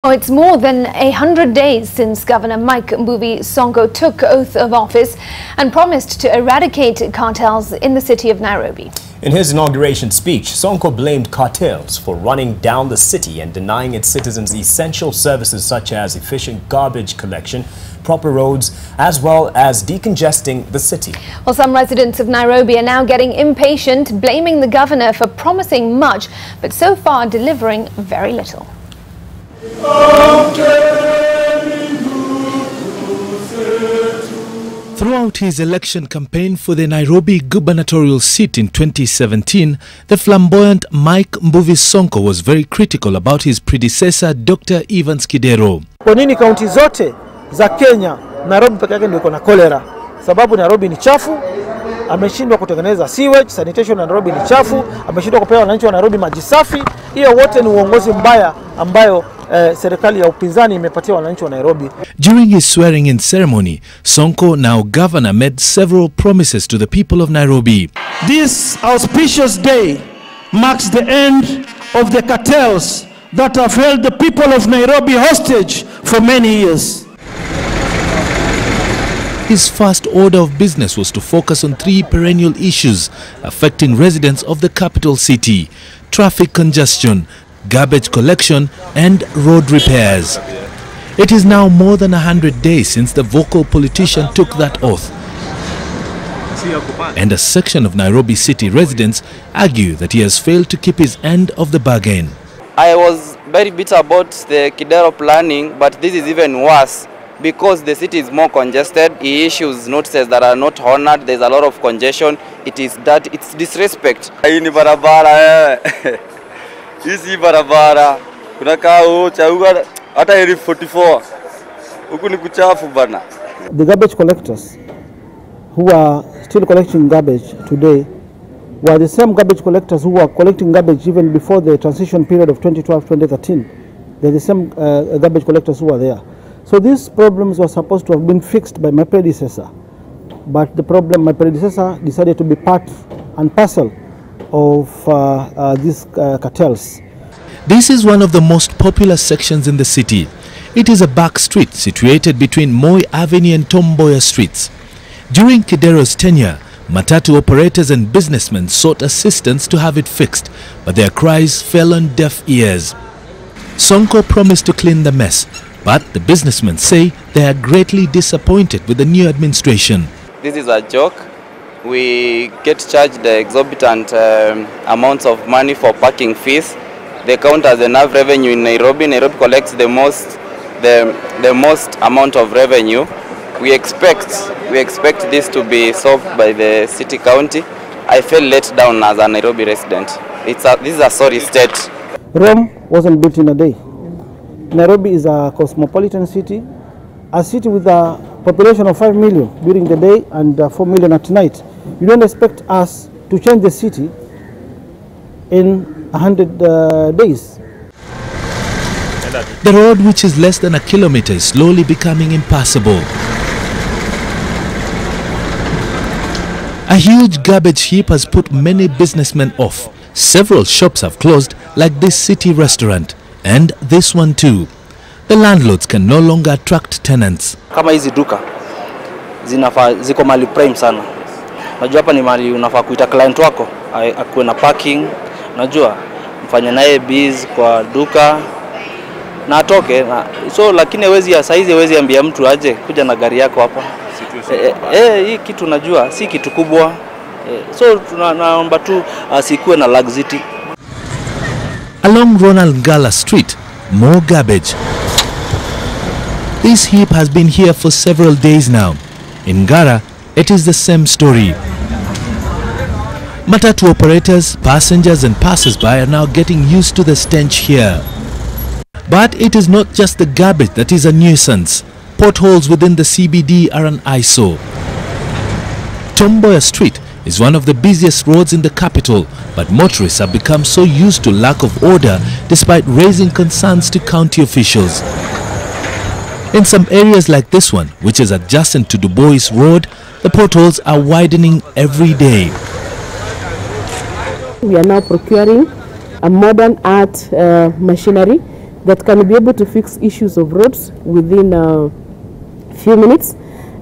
Oh, it's more than 100 days since Governor Mike Mbuvi Sonko took oath of office and promised to eradicate cartels in the city of Nairobi. In his inauguration speech, Sonko blamed cartels for running down the city and denying its citizens essential services such as efficient garbage collection, proper roads, as well as decongesting the city. Well, some residents of Nairobi are now getting impatient, blaming the governor for promising much, but so far delivering very little. Throughout his election campaign for the Nairobi gubernatorial seat in 2017, the flamboyant Mike Mbuvi Sonko was very critical about his predecessor, Dr. Evans Kidero. Kwa nini kaunti zote za Kenya, Nairobi peke yake ndio iko na cholera? Sababu Nairobi ni chafu, ameshindwa kutengeneza sewage, sanitation Nairobi ni chafu, ameshindwa kupewa wananchi wa Nairobi maji safi. Hiyo wote ni uongozi mbaya ambayo serikali ya upinzani imepatia wananchi wa Nairobi. During his swearing-in ceremony, Sonko, now governor, made several promises to the people of Nairobi. This auspicious day marks the end of the cartels that have held the people of Nairobi hostage for many years. His first order of business was to focus on three perennial issues affecting residents of the capital city: traffic congestion, garbage collection and road repairs. It is now more than 100 days since the vocal politician took that oath. And a section of Nairobi city residents argue that he has failed to keep his end of the bargain. I was very bitter about the Kidero planning, but this is even worse because the city is more congested. He issues notices that are not honored. There's a lot of congestion. It is that it's disrespect. Hizi barabara kunakaa chauga hata area 44 huku ni kuchafu bana. The garbage collectors who are still collecting garbage today were the same garbage collectors who were collecting garbage even before the transition period of 2012-2013. They're the same garbage collectors who were there. So these problems were supposed to have been fixed by my predecessor, but my predecessor decided to be part and parcel of these cartels. This is one of the most popular sections in the city. It is a back street situated between Moi Avenue and Tom Mboya streets. During Kidero's tenure, matatu operators and businessmen sought assistance to have it fixed, but their cries fell on deaf ears. Sonko promised to clean the mess, but the businessmen say they are greatly disappointed with the new administration. This is a joke. We get charged the exorbitant amounts of money for parking fees. They count as enough revenue in Nairobi. Nairobi collects the most amount of revenue. We expect this to be solved by the city county. I feel let down as a Nairobi resident. This is a sorry state. Rome wasn't built in a day. Nairobi is a cosmopolitan city, a city with a population of 5 million during the day and 4 million at night. You don't expect us to change the city in 100 days. The road, which is less than a kilometer, is slowly becoming impassable. A huge garbage heap has put many businessmen off. Several shops have closed, like this city restaurant, and this one too. The landlords can no longer attract tenants. Kama hizi duka ziko mali prime sana. Najua hapa ni mali unafaa kuita client wako akuwe na parking, najua mfanye naye biz kwa duka na atoke so, lakini hawezi ambia mtu aje kuja na gari yako hapa. Hii kitu najua si kitu kubwa, so tunaomba tu asikuwe na laxity. Along Ronald Ngala Street, more garbage. This heap has been here for several days now. In Ngara, it is the same story. Matatu operators, passengers and passers-by are now getting used to the stench here. But it is not just the garbage that is a nuisance. Potholes within the CBD are an eyesore. Tom Mboya Street is one of the busiest roads in the capital, but motorists have become so used to lack of order despite raising concerns to county officials. In some areas like this one, which is adjacent to Du Bois Road, the potholes are widening every day. We are now procuring a modern art machinery that can be able to fix issues of roads within a few minutes.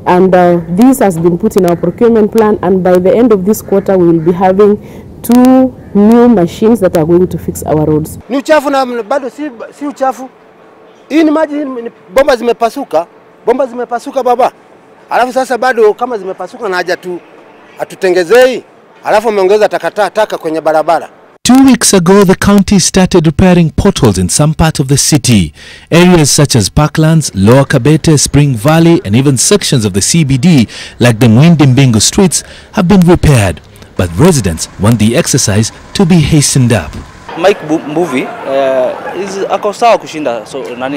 And this has been put in our procurement plan, and by the end of this quarter we will be having 2 new machines that are going to fix our roads. Ni uchafu na bado si uchafu. Hii ni maji, bomba zimepasuka baba. Alafu sasa bado kama zimepasuka na haja tu atutengezei. Alafu ameongeza taka kwenye barabara. 2 weeks ago, the county started repairing potholes in some part of the city. Areas such as Parklands, Lower Kabete, Spring Valley, and even sections of the CBD, like the Mwindimbingo streets, have been repaired. But residents want the exercise to be hastened up. Mike Mbuvi is ako sawa kushinda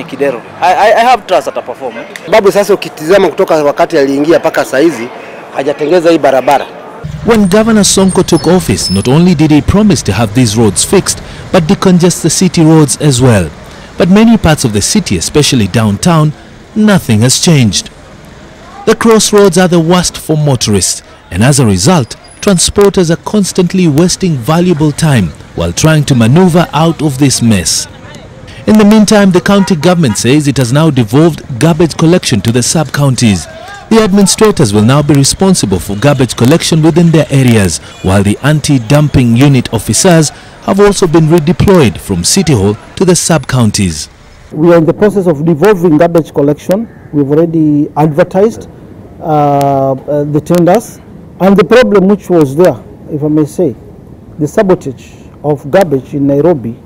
Kidero. I have trust at a perform. Babu sasa ukitizama kutoka wakati aliingia paka saizi hajatengeza hii barabara. When Governor Sonko took office, not only did he promise to have these roads fixed, but decongest the city roads as well. But many parts of the city, especially downtown, nothing has changed. The crossroads are the worst for motorists, and as a result, transporters are constantly wasting valuable time while trying to maneuver out of this mess. In the meantime, the county government says it has now devolved garbage collection to the sub-counties. The administrators will now be responsible for garbage collection within their areas, while the anti-dumping unit officers have also been redeployed from City Hall to the sub-counties. We are in the process of devolving garbage collection. We've already advertised the tenders. And the problem which was there, if I may say, the sabotage of garbage in Nairobi,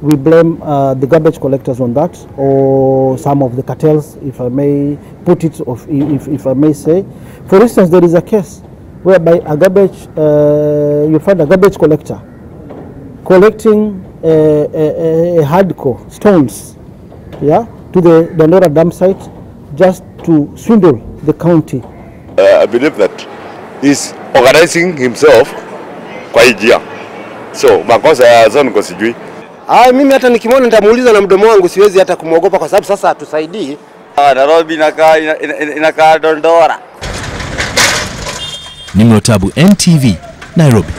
we blame the garbage collectors on that, or some of the cartels, if I may put it, if I may say. For instance, there is a case whereby a garbage, you find a garbage collector collecting a hardcore stones, yeah, to the Dandora dam site, just to swindle the county. I believe that he's organizing himself kwa hijia. So, makosa ya Sonko sijui. Mimi hata nikimwona nitamuuliza na mdomo wangu, siwezi hata kumuogopa kwa sababu sasa hatusaidii. Nairobi inakaa Dondora. Nimrotabu, NTV, Nairobi.